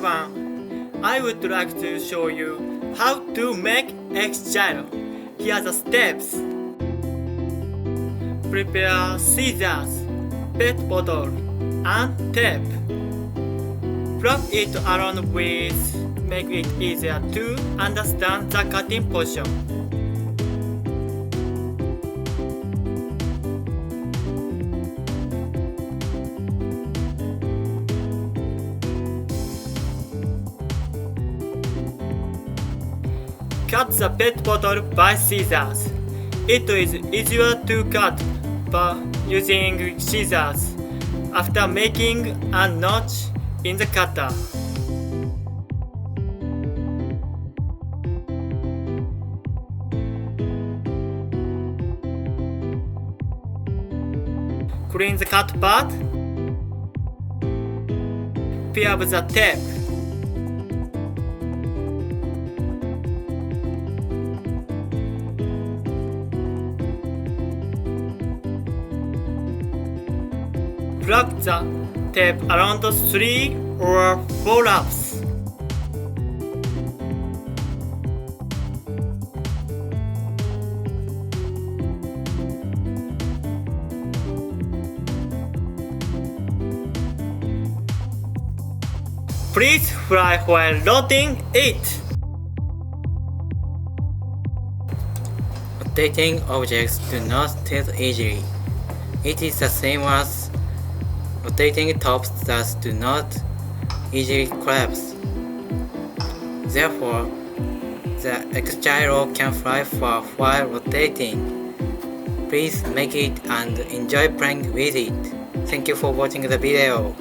everyone! I would like to show you how to make X-gyro. Here are the steps. Prepare scissors, pet bottle, and tape. Flap it around with make it easier to understand the cutting position. Cut the pet bottle by scissors. It is easier to cut by using scissors after making a notch in the cutter. Clean the cut part. Peel up the tape. Wrap the tape around 3 or 4 wraps. Please fry while rotating it. Rotating objects do not tilt easily. It is the same as rotating tops that do not easily collapse. Therefore, the X-gyro can fly far while rotating. Please make it and enjoy playing with it. Thank you for watching the video.